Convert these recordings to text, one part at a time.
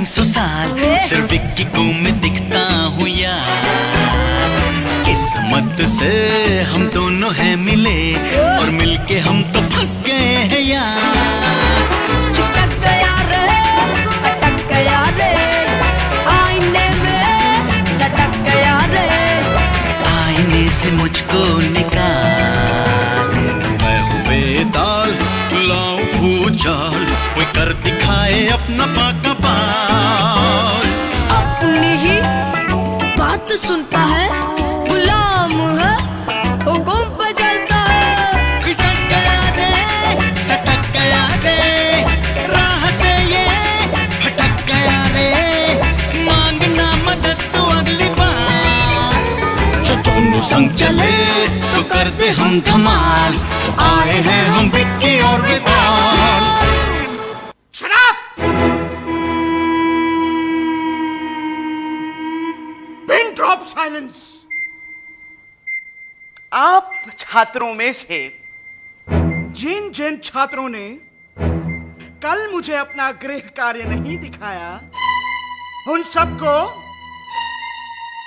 300 साल सिर्फ विक्की को मैं दिखता हूँ यार। किस्मत से हम दोनों हैं मिले और मिलके हम तो फंस गए हैं यार। चिपक गया रे, अटक गया रे, आईने में लटक गया रे। आईने से मुझको निकाल, मैं हूँ बेताल, लाऊं भूचाल, कोई कर दिखाए अपना पाका पाल। अपनी ही बात सुनता है, गुलाम है, हुकुम पे चलता है। खिसक गया रे, सटक गया रे, राह से ये भटक गया रे, मांगना मदद तो अगली बार। जो दोनों संग चले तो कर दे हम धमाल, आए हैं हम विक्की और वेताल। शराब! Pin drop silence. आप छात्रों में से जिन जिन छात्रों ने कल मुझे अपना गृह कार्य नहीं दिखाया, उन सबको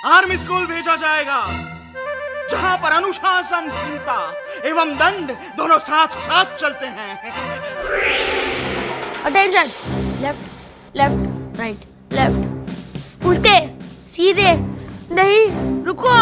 आर्मी स्कूल भेजा जाएगा, जहां पर अनुशासनहीनता एवं दंड दोनों साथ साथ चलते हैं। Attention, left left right left, उल्टे सीधे नहीं, रुको।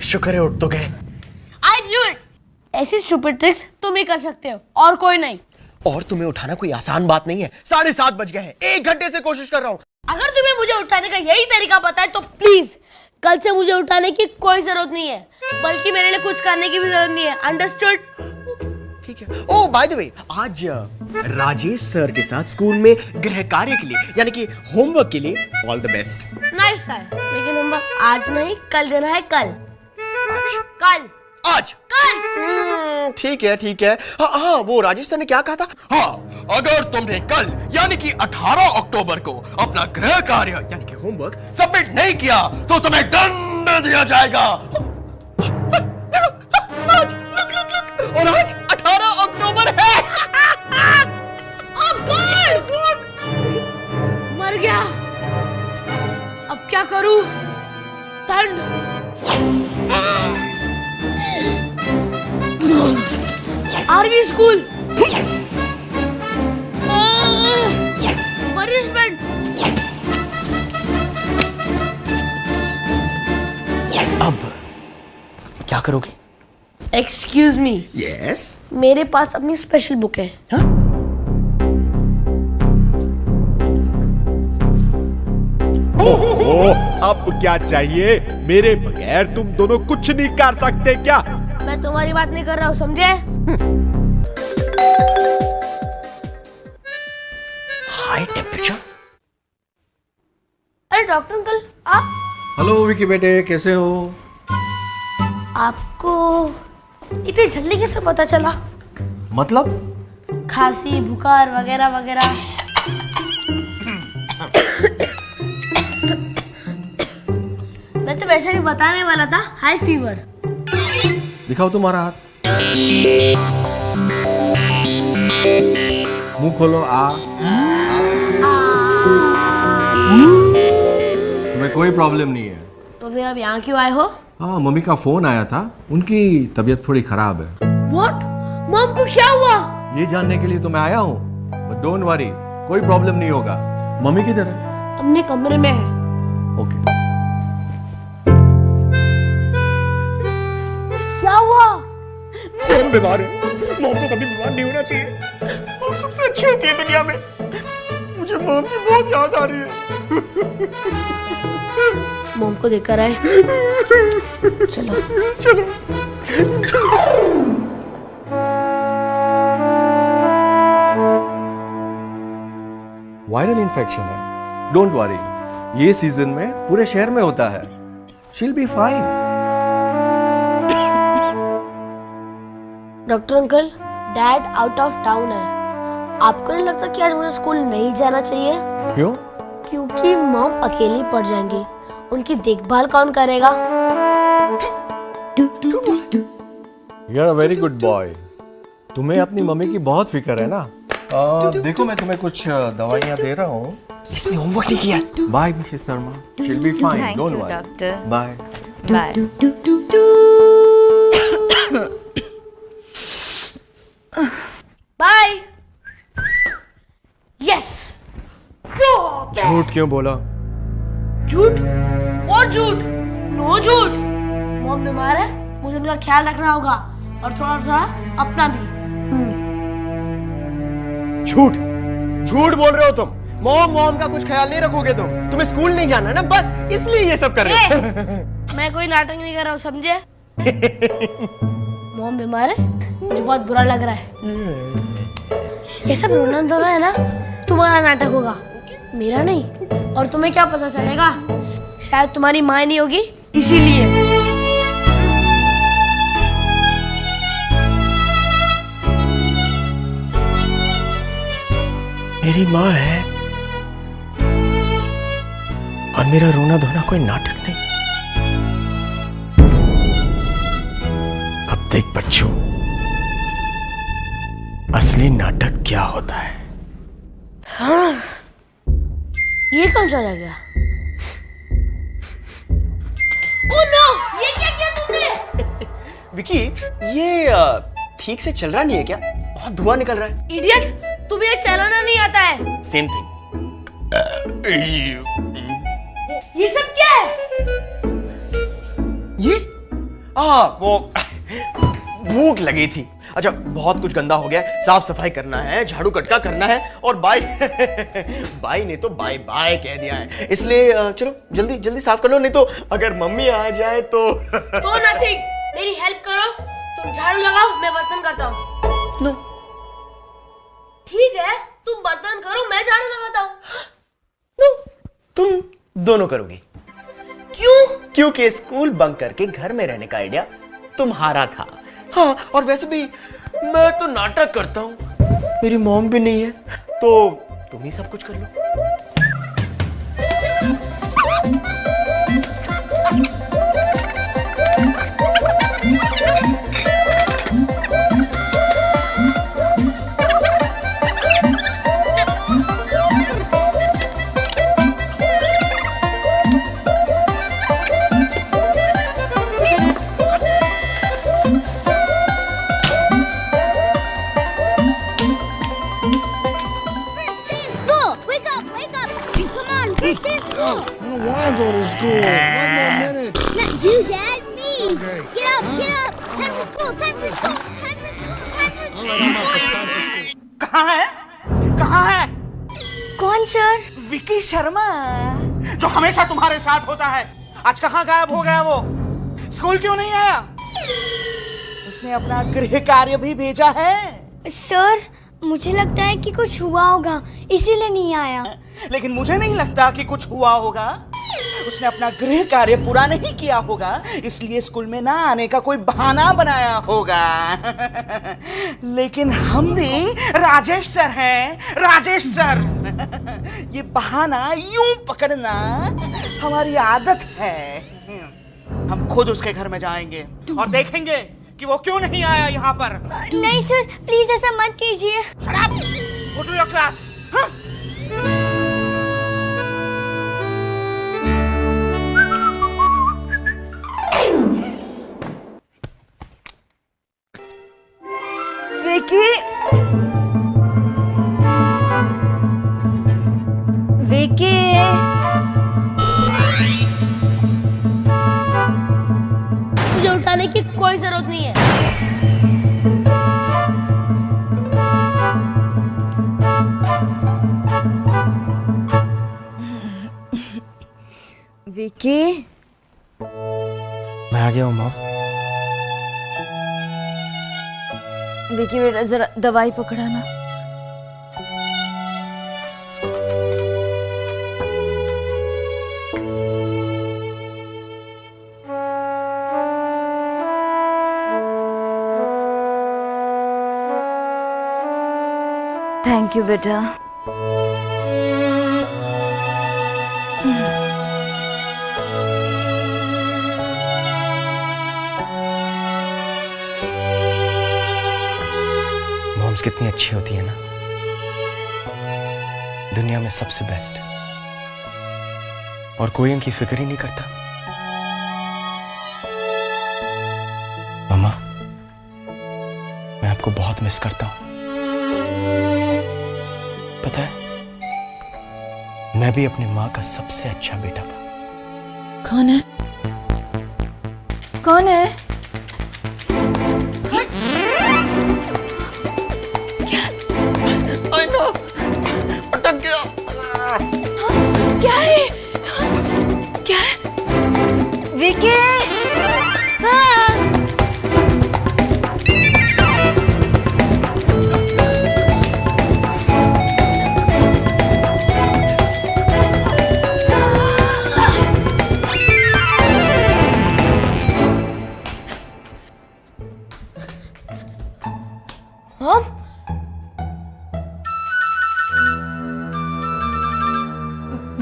शुक्र है उठ तो गए। I knew it. ऐसी स्टूपिड ट्रिक्स तुम ही कर सकते हो और कोई नहीं। और तुम्हें उठाना कोई आसान बात नहीं है। 7:30 बज गए हैं, 1 घंटे से कोशिश कर रहा हूँ। अगर तुम्हें मुझे उठाने का यही तरीका पता है तो प्लीज कल से मुझे उठाने की कोई जरूरत नहीं है, बल्कि मेरे लिए कुछ करने की भी जरूरत नहीं है। अंडरस्टूड? ठीक है। ओह बाय द वे, आज राजेश सर के साथ स्कूल में गृह कार्य के लिए यानी कि होमवर्क के लिए all the best. Nice sir, लेकिन होमवर्क आज नहीं कल देना है। कल कल आज कल। ठीक है ठीक है। हाँ, वो राजेश सर ने क्या कहा था? हाँ, अगर तुमने कल यानी कि 18 अक्टूबर को अपना गृह कार्य यानी कि होमवर्क सबमिट नहीं किया तो तुम्हें दंड दिया जाएगा। और आज 18 अक्टूबर है। Oh God! मर गया। अब क्या करूं? दंड। Army school, punishment. अब क्या करोगे? Excuse me. यस। मेरे पास अपनी स्पेशल बुक है। हाँ? ओहो, अब क्या चाहिए? मेरे बगैर तुम दोनों कुछ नहीं कर सकते क्या? मैं तुम्हारी बात नहीं कर रहा हूँ, समझे? High temperature. अरे डॉक्टर अंकल, आप? हेलो विकी बेटे, कैसे हो? आपको इतनी जल्दी कैसे पता चला? मतलब? खांसी, बुखार वगैरह वगैरह। मैं तो वैसे भी बताने वाला था, हाई फीवर। दिखाओ तुम्हारा हाथ। मुंह खोलो। तुम्हें कोई प्रॉब्लम नहीं है। तो फिर अब यहाँ क्यों आए हो? हाँ, मम्मी का फोन आया था, उनकी तबीयत थोड़ी खराब है। What? मॉम को क्या हुआ? ये जानने के लिए तो मैं आया हूँ। बट डोंट वरी, कोई प्रॉब्लम नहीं होगा। मम्मी किधर है? अपने कमरे में है। ओके। क्या हुआ? मॉम बीमार है। मॉम को कभी बीमार नहीं होना चाहिए। मॉम सबसे अच्छी होती है दुनिया में। मुझे मॉम की बहुत याद आ रही है। मॉम को देखकर आए। चलो चलो। वायरल इन्फेक्शन है, डोंट वरी। ये सीजन में पूरे शहर में होता है। शील be fine. Doctor uncle, dad out of town है। आपको नहीं लगता कि आज मुझे स्कूल नहीं जाना चाहिए? क्यों? क्योंकि मॉम अकेली पड़ जाएंगी, उनकी देखभाल कौन करेगा? You are a very good boy. तुम्हें अपनी मम्मी की बहुत फिक्र है ना। देखो मैं तुम्हें कुछ दवाइयाँ दे रहा हूँ। इसने होमवर्क नहीं किया। Bye Mrs Sharma, she'll be fine, don't worry. Doctor bye. Bye. Bye. Yes. झूठ क्यों बोला? झूठ? और झूठ? नो झूठ। मॉम बीमार है, मुझे उनका ख्याल रखना होगा और थोड़ा थोड़ा अपना भी। झूठ झूठ बोल रहे हो तुम। मॉम का कुछ ख्याल नहीं रखोगे तुम। तुम्हें स्कूल नहीं जाना ना, बस इसलिए ये सब कर रहे हो। मैं कोई नाटक नहीं कर रहा हूँ, समझे? मॉम बीमार है, मुझे बहुत बुरा लग रहा है। ये सब रोना धोना है ना, तुम्हारा नाटक होगा, मेरा नहीं। और तुम्हें क्या पता चलेगा, शायद तुम्हारी माँ नहीं होगी इसीलिए। मेरी माँ है और मेरा रोना धोना कोई नाटक नहीं। अब देख बच्चों, असली नाटक क्या होता है। हाँ, ये कौन चला गया? ओह नो, ये क्या किया तुमने? विकी, ये ठीक से चल रहा नहीं है क्या? बहुत धुआं निकल रहा है। इडियट, तुम्हें चलाना नहीं आता है। Same thing. ये सब क्या है? ये वो भूख लगी थी। अच्छा, बहुत कुछ गंदा हो गया, साफ सफाई करना है, झाड़ू कटका करना है और बाय बाय ने तो बाय बाय कह दिया है, इसलिए चलो जल्दी जल्दी साफ कर लो, नहीं तो अगर मम्मी आ जाए तो तो नथिंग, मेरी हेल्प करो। तुम झाड़ू लगाओ, मैं बर्तन करता हूँ। नो, ठीक है, तुम बर्तन करो, मैं झाड़ू लगाता हूँ। नो, तुम दोनों करोगी। क्यों? क्योंकि स्कूल बंक करके घर में रहने का आइडिया तुम्हारा था। हाँ, और वैसे भी मैं तो नाटक करता हूँ, मेरी मॉम भी नहीं है, तो तुम ही सब कुछ कर लो। You, Dad, me. Okay. Get up, get up. Time for school, time for school, time for school, time for school. कहाँ है? कहाँ है? कौन सर? विकी शर्मा, जो हमेशा तुम्हारे साथ होता है। आज कहाँ गायब हो गया वो? स्कूल क्यों नहीं आया? उसने अपना गृह कार्य भी भेजा है। सर, मुझे लगता है कि कुछ हुआ होगा, इसीलिए नहीं आया। लेकिन मुझे नहीं लगता कि कुछ हुआ होगा। उसने अपना गृह कार्य पूरा नहीं किया होगा, इसलिए स्कूल में ना आने का कोई बहाना बनाया होगा। लेकिन हम भी राजेश सर हैं, राजेश सर। ये बहाना यूं पकड़ना हमारी आदत है। हम खुद उसके घर में जाएंगे और देखेंगे कि वो क्यों नहीं आया यहाँ पर। नहीं सर, प्लीज ऐसा मत कीजिए। Shut up! Go to your class. हाँ? विकी, विकी, मुझे उठाने की कोई जरूरत नहीं है। विकी, मैं आ गया हूँ मॉम। विकी बेटा जरा दवाई पकड़ाना। थैंक थैंक यू बेटा। मॉम्स कितनी अच्छी होती है ना, दुनिया में सबसे बेस्ट, और कोई उनकी फिक्र ही नहीं करता। मम्मा, मैं आपको बहुत मिस करता हूं। पता है, मैं भी अपनी माँ का सबसे अच्छा बेटा था। कौन है? कौन है? अटक गया। क्या है? क्या है? विकी! मॉम,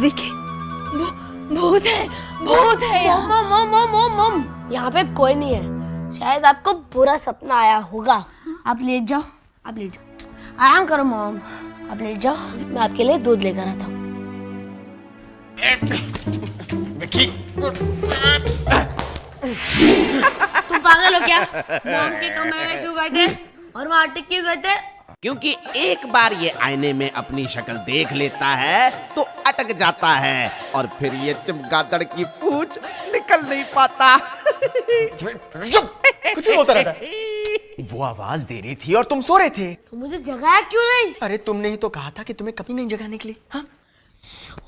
विकी, भूत है, भूत है यहाँ। Mom mom mom mom mom, यहाँ पे कोई नहीं है। शायद आपको बुरा सपना आया होगा। आप लेट जाओ, आप लेट जाओ, आराम करो मॉम, आप लेट जाओ, मैं आपके लिए दूध लेकर आता हूँ। तुम पागल हो क्या? मॉम के कमरे में क्यों गए थे और वहाँ अटक क्यों गए थे? क्योंकि एक बार ये आईने में अपनी शक्ल देख लेता है तो अटक जाता है और फिर ये चमगादड़ की पूंछ निकल नहीं पाता। कुछ भी होता रहता है। वो आवाज दे रही थी और तुम सो रहे थे। तो मुझे जगाया क्यों नहीं? अरे तुमने ही तो कहा था कि तुम्हें कभी नहीं जगाने के लिए। हाँ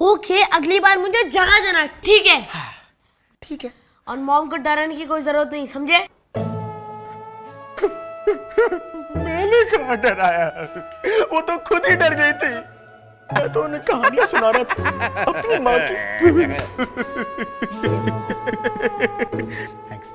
ओके, अगली बार मुझे जगा देना, ठीक है? ठीक है। और मॉम को डराने की कोई जरूरत नहीं, समझे? मैंने कहाँ डराया, वो तो खुद ही डर गई थी। मैं तो उन्हें कहानियां सुना रहा था अपनी माँ की। थैंक्स।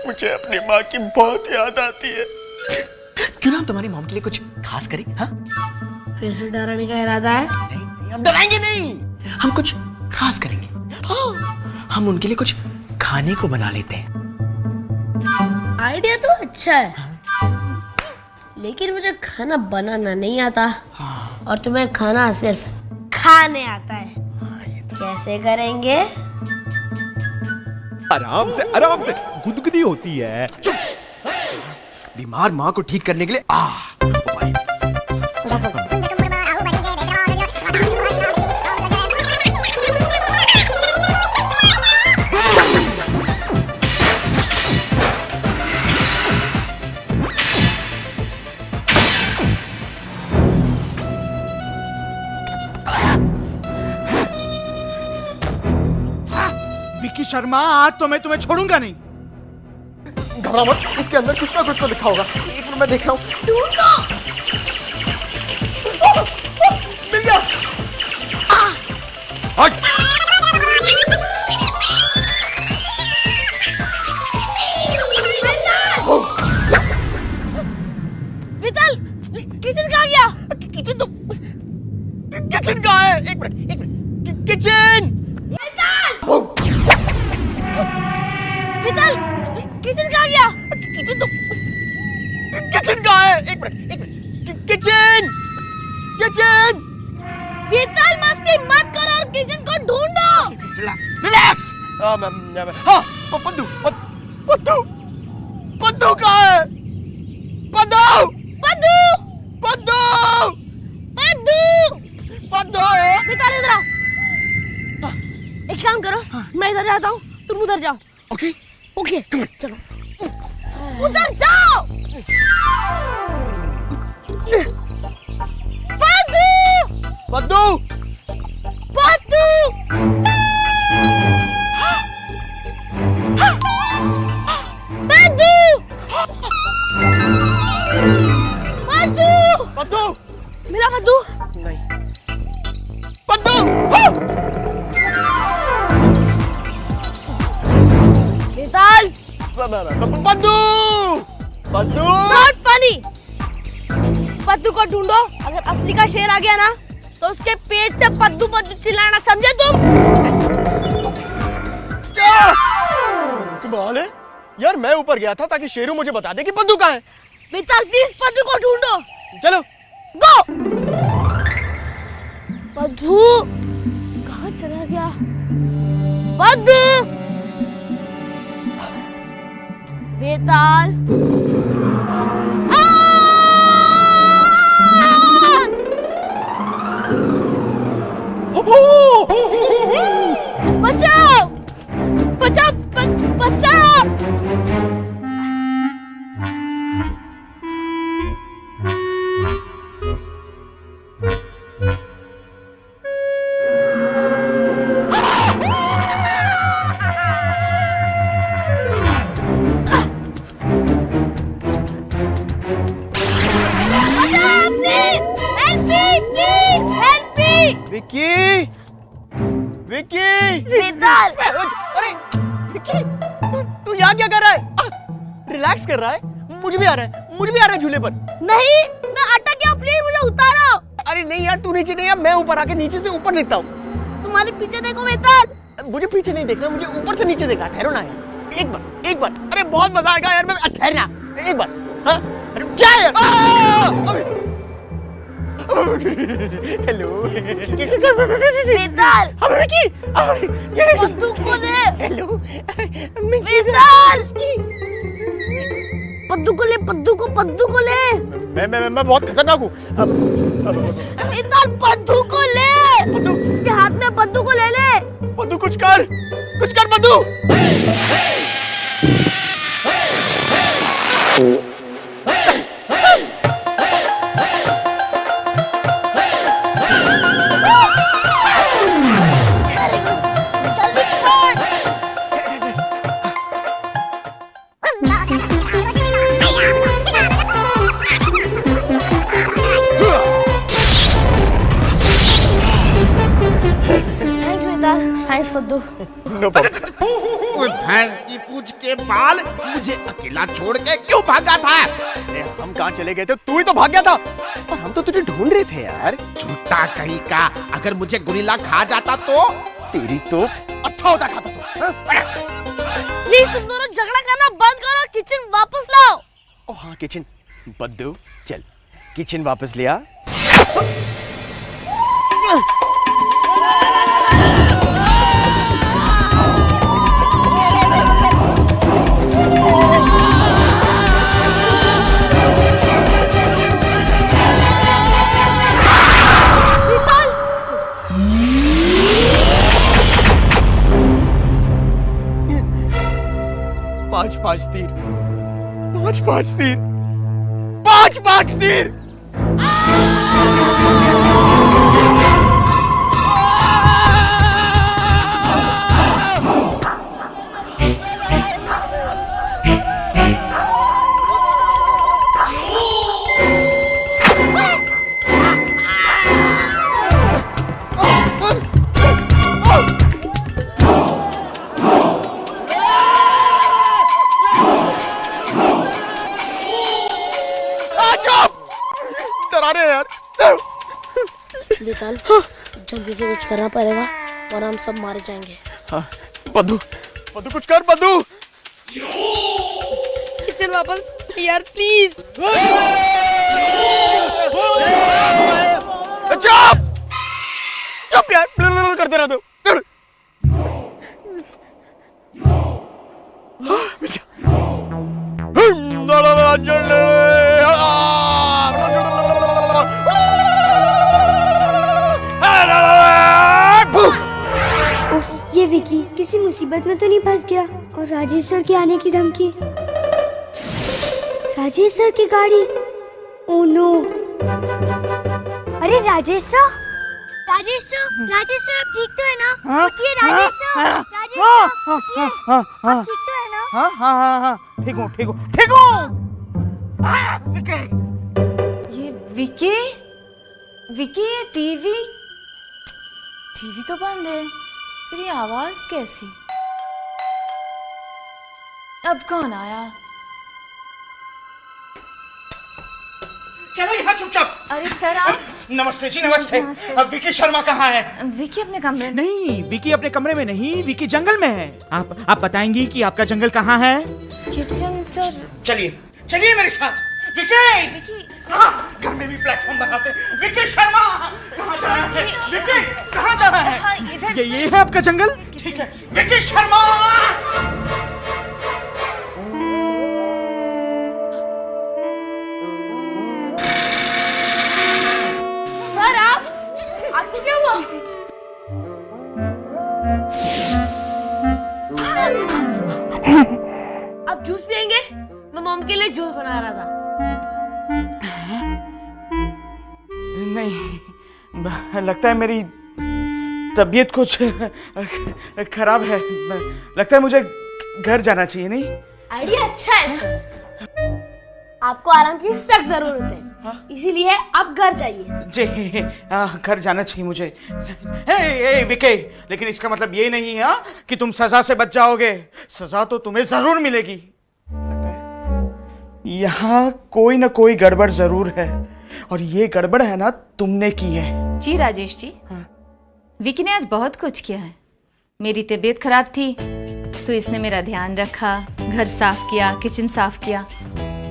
मुझे अपनी माँ की बहुत याद आती है। क्यों ना हम तुम्हारी मॉम के लिए कुछ खास करें? हाँ? फिर से डराने का इरादा है? नहीं, हम डराएंगे नहीं, हम कुछ खास करेंगे। हाँ, हम उनके लिए कुछ खाने को बना लेते हैं। आइडिया तो अच्छा है, लेकिन मुझे खाना बनाना नहीं आता, और तुम्हें खाना सिर्फ खाने आता है। कैसे करेंगे? आराम से गुदगुदी होती है। बीमार माँ को ठीक करने के लिए उपाय। विकी शर्मा, आज तो मैं तुम्हें छोड़ूंगा नहीं। घबरा मत, इसके अंदर कुछ ना कुछ तो लिखा होगा। एक मिनट मैं देख रहा हूँ। मिल गया। वितल, किचन कहाँ गया? किचन कहाँ है? एक मिनट। किचन। वितल, किचन कहाँ गया? किचन कहाँ है? एक मिनट। किचन। वितल, मस्ती मत करो और किचन को ढूंढो। रिलैक्स। हाँ, पद्दू कहाँ है? पद्दू है। वितल, इधर आओ। एक काम करो, मैं इधर जाता हूँ, तुम उधर जाओ। ओके। चलो, उधर जाओ। पद्दू। मिला पद्दू? नहीं। पद्दू। पद्दू पद्दू नॉट फनी। पद्दू को ढूंढो, अगर असली का शेर आ गया ना तो उसके पेट से पद्दू पद्दू चिल्लाना, समझे तुम? कमाल है यार, मैं ऊपर गया था ताकि शेरू मुझे बता दे कि पद्दू कहाँ है। मित्तल प्लीज पद्दू को ढूंढो। चलो गो। पद्दू कहाँ चला गया? पद्दू, बेताल, बचाओ बचाओ बचाओ। विक्की विक्की बेताल, अरे विक्की तू यहाँ क्या कर रहा है? रिलैक्स कर रहा है? मुझे भी आ रहा है झूले पर। नहीं मैं अटक गया, प्लीज मुझे उतारो। अरे नहीं यार, तू नीचे नहीं, मैं ऊपर आके नीचे से ऊपर देखता हूँ। तुम्हारे पीछे देखो बेताल। मुझे पीछे नहीं देखना, मुझे ऊपर से नीचे देखना। ठहरो ना यार, एक बार। अरे बहुत मजा आएगा यार, मैं ठहरना एक बार। हाँ अरे क्या यार? हेलो बेताल, पद्दू को ले। हेलो बेताल, पद्दू को ले। मैं बहुत खतरनाक हूँ। बेताल पद्दू को ले। पद्दू, उसके हाथ में पद्दू को ले ले। पद्दू कुछ कर Paddu. Thanks Paddu. No problem. ओए भैंस की पूंछ के बाल, मुझे अकेला छोड़ के क्यों भागा था? हम कहाँ चले गए थे? तू ही तो भाग गया था और हम तो तुझे ढूंढ रहे थे यार। झूठा कहीं का, अगर मुझे गोरिल्ला खा जाता तो? तेरी तो अच्छा होता खाता तो। प्लीज तुम दोनों झगड़ा करना बंद करो, किचन वापस लाओ। ओ हाँ किचन। पद्दू चल किचन वापस लिया। पांच तीर। बेताल, जल्दी से कुछ करना पड़ेगा और हम सब मारे जाएंगे। हाँ, पद्दू कुछ कर पद्दू। किचन वापस यार प्लीज। चुप यार, करते रहो। ये विकी किसी मुसीबत में तो नहीं फंस गया? और राजेश सर के आने की धमकी, राजेश सर की गाड़ी। Oh no. अरे राजेश सर आप ठीक तो है ना? उठिए राजेश सर, आप ठीक तो है ना? हाँ ठीक हूँ। ये विकी ये टीवी तो बंद है, फिर ये आवाज कैसी? अब कौन आया? चलो यहाँ चुपचाप। अरे सर आप। नमस्ते जी, नमस्ते। नमस्ते। अब विकी शर्मा कहाँ है? विकी अपने कमरे में। नहीं, विकी अपने कमरे में नहीं, विकी जंगल में है। आप बताएंगी कि आपका जंगल कहाँ है? Kitchen sir. चलिए चलिए मेरे साथ। विकी। विकी हाँ, घर में भी प्लेटफॉर्म बनाते। विकी शर्मा कहाँ जा रहा है? विकी कहाँ जा रहा है? हाँ, इधर। ये है आपका जंगल? ठीक है। विकी शर्मा। सर आपको क्या हुआ? आप जूस पियेंगे? मैं मॉम के लिए जूस बना रहा था। नहीं, लगता है मेरी तबीयत कुछ खराब है। लगता है मुझे घर जाना चाहिए। नहीं, आइडिया अच्छा है सर। आपको आराम की सख्त जरूरत है, इसीलिए आप घर जाइए। जी घर जाना चाहिए मुझे। हे विके, लेकिन इसका मतलब ये नहीं है कि तुम सजा से बच जाओगे। सजा तो तुम्हें जरूर मिलेगी। लगता है यहाँ कोई ना कोई गड़बड़ जरूर है, और ये गड़बड़ है ना तुमने की है। जी राजेश जी। हाँ। विकी ने आज बहुत कुछ किया है। मेरी तबीयत खराब थी तो इसने मेरा ध्यान रखा, घर साफ किया, किचन साफ किया।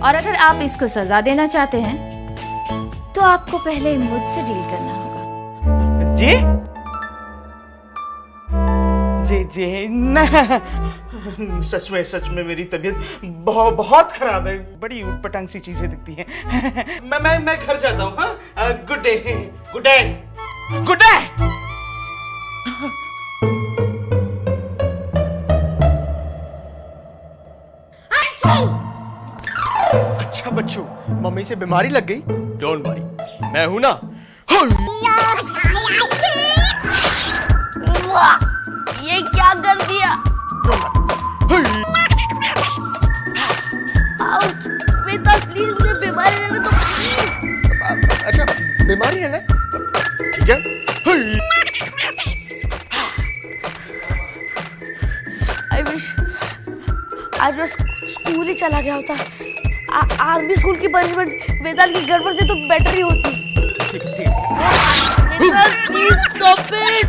और अगर आप इसको सजा देना चाहते हैं तो आपको पहले मुझसे डील करना होगा। जी जी जी न, सच में मेरी तबीयत बहुत खराब है। बड़ी उटपटांग सी चीजें दिखती हैं। मैं घर जाता हूँ। हाँ, good day. Good day. Good day. अच्छा बच्चों, मम्मी से बीमारी लग गई? डोंट वरी, मैं हूं ना। ये क्या कर दिया? आउच! बेटा प्लीज, मुझे बीमारी रहने दो प्लीज। अच्छा, बीमारी है ना? ठीक है। आई विश आज मैं स्कूल ही चला गया होता। आर्मी स्कूल की पनिशमेंट वेदाल की गड़बड़ से तो बेटर ही होती। ठीक। वेदाल प्लीज स्टॉप इट।